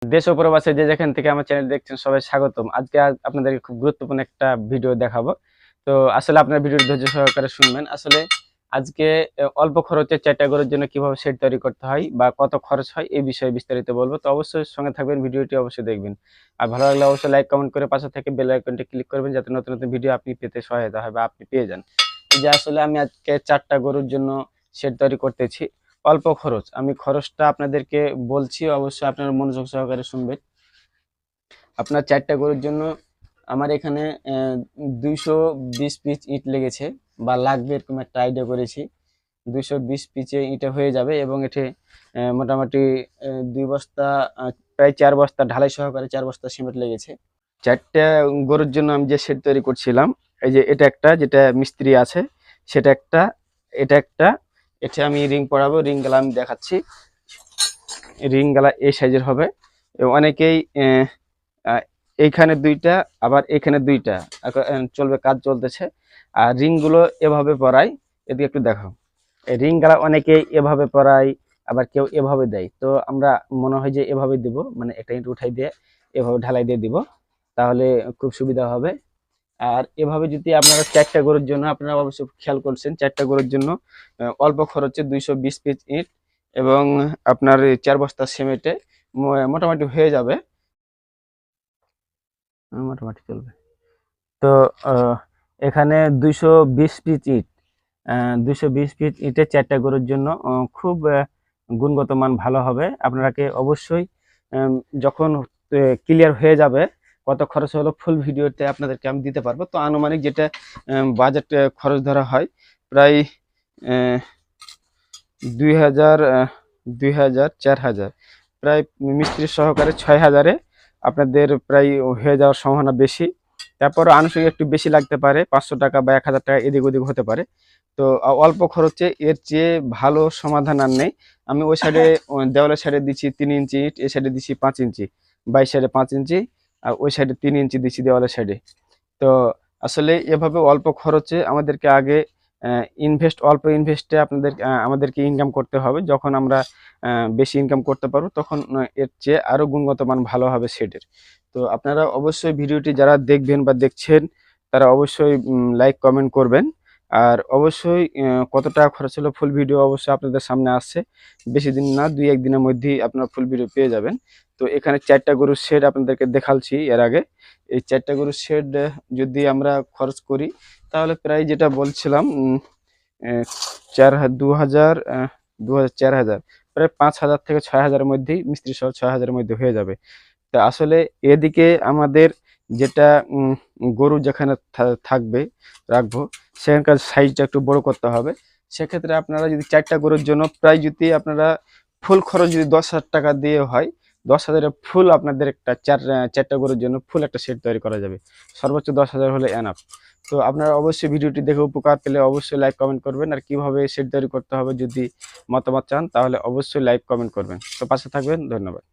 দেশ ও প্রবাসে যে যেখান থেকে আমার চ্যানেল দেখছেন সবাই স্বাগতম। আজকে আপনাদেরকে খুব গুরুত্বপূর্ণ একটা ভিডিও দেখাবো। তো আসলে আপনার ভিডিওটি ধৈর্য সহকারে শুনবেন। আসলে আজকে অল্প খরচে 4টা গরুর জন্য কিভাবে শেড তৈরি করতে হয় বা কত খরচ হয় এই বিষয়ে বিস্তারিত বলবো। তো অবশ্যই সঙ্গে থাকবেন, ভিডিওটি অবশ্যই দেখবেন। আর ভালো লাগলে অবশ্যই লাইক কমেন্ট করে পাশে থেকে বেল আইকনটি ক্লিক করবেন যাতে নতুন নতুন ভিডিও আপনি পেতে সহায়তা হয় বা আপনি পেয়ে যান। এই যে আসলে আমি আজকে 4টা গরুর জন্য শেড তৈরি করতেছি। অল্প খরচ, আমি খরচটা আপনাদেরকে বলছি, অবশ্যই আপনারা মনোযোগ সহকারে শুনবেন। আপনার 4টা গরুর জন্য আমার এখানে 220 পিস ইট লেগেছে বা লাগবে, এরকম একটা আইডিয়া করেছি। 220 পিচে ইটে হয়ে যাবে এবং এতে মোটামুটি 2 বস্তা, প্রায় 4 বস্তা ঢালাই সহকারে 4 বস্তা সিমেন্ট লেগেছে। 4টা গরুর জন্য আমি যে শেড তৈরি করছিলাম, এই যে এটা একটা, যেটা মিস্ত্রি আছে সেটা একটা, এটা একটা, এটা আমি রিং পরাবো। রিং গুলা আমি দেখাচ্ছি। রিং গুলা এই সাইজের হবে। অনেকেই এইখানে 2টা, আবার এখানে 2টা চলবে, কাজ চলতেছে। আর রিং গুলো এভাবে পরাই, এদিকে একটু দেখো। এই রিং গুলা অনেকেই এভাবে পরাই, আবার কেউ এভাবে দেয়। তো আমরা মনে হয় যে এভাবে দিব, মানে একটা ইট উঠাই দিয়ে এভাবে ঢালাই দিয়ে দিব, তাহলে খুব সুবিধা হবে। আর এভাবে যদি আপনারা 4টা গরুর জন্য, আপনারা অবশ্যই খেয়াল করছেন, 4টা গরুর জন্য অল্প খরচে 220 পিস ইট এবং আপনার 4 বস্তা সিমেন্টে মোটামুটি হয়ে যাবে। মোটামুটি চলবে। তো এখানে 220 পিস ইট, 220 পিস ইটের 4টা গরুর জন্য খুব গুণগত মান ভালো হবে। আপনাকে অবশ্যই যখন ক্লিয়ার হয়ে যাবে কত খরচ হলো ফুল ভিডিওতে আপনাদেরকে আমি দিতে পারবো। তো আনুমানিক যেটা বাজেট খরচ ধরা হয় প্রায় 2000, 2000, 4000, প্রায় মিস্ত্রি সহকারে 6000-এ আপনাদের প্রায় হয়ে যাওয়ার সম্ভাবনা বেশি। তারপরে আনুষঙ্গিক একটু বেশি লাগতে পারে, 500 টাকা বা 1000 টাকা এদিক ওদিক হতে পারে। তো অল্প খরচে এর চেয়ে ভালো সমাধান আর নেই। আমি ওই সাইডে দেওয়ালের সাইডে দিচ্ছি 3 ইঞ্চি ইট, এই সাইডে দিচ্ছি 5 ইঞ্চি, 22 সাইডে 5 ইঞ্চি, আর ওই সাইডে 3 ইঞ্চি দিচ্ছি দেওয়ালের সাইডে। তো আসলে এভাবে অল্প খরচে আমাদেরকে আগে অল্প ইনভেস্টে আমাদেরকে ইনকাম করতে হবে। যখন আমরা বেশি ইনকাম করতে পারবো তখন এর চেয়ে আরো গুণগত মান ভালো হবে সেটের। তো আপনারা অবশ্যই ভিডিওটি যারা দেখবেন বা দেখছেন তারা অবশ্যই লাইক কমেন্ট করবেন। আর অবশ্যই কত টাকা খরচ হলো ফুল ভিডিও অবশ্যই আপনাদের সামনে আসছে। বেশি দিন না, 2-1 দিনের মধ্যেই আপনারা ফুল ভিডিও পেয়ে যাবেন। তো এখানে 4টা গরুর শেড আপনাদেরকে দেখাচ্ছি এর আগে। এই 4টা গরুর শেড যদি আমরা খরচ করি তাহলে প্রায় যেটা বলছিলাম 2000, 4000, প্রায় 5000 থেকে 6000-এর মধ্যেই, মিস্ত্রি সহ 6000-এর মধ্যে হয়ে যাবে। তা আসলে এদিকে আমাদের যেটা গরু যেখানে থাকবে, রাখবো, সেখানকার সাইজটা একটু বড় করতে হবে। সেক্ষেত্রে আপনারা যদি 4টা গরুর জন্য প্রায় যদি আপনারা ফুল খরচ যদি 10,000 টাকা দিয়ে হয়, 10,000-এ ফুল আপনাদের একটা 4টা গরুর জন্য ফুল একটা সেট তৈরি করা যাবে। সর্বোচ্চ 10,000 হলে এনাফ। তো আপনারা অবশ্যই ভিডিওটি দেখে উপকার পেলে অবশ্যই লাইক কমেন্ট করবেন। আর কিভাবে সেট তৈরি করতে হবে যদি মতামত চান তাহলে অবশ্যই লাইক কমেন্ট করবেন। তো পাশে থাকবেন। ধন্যবাদ।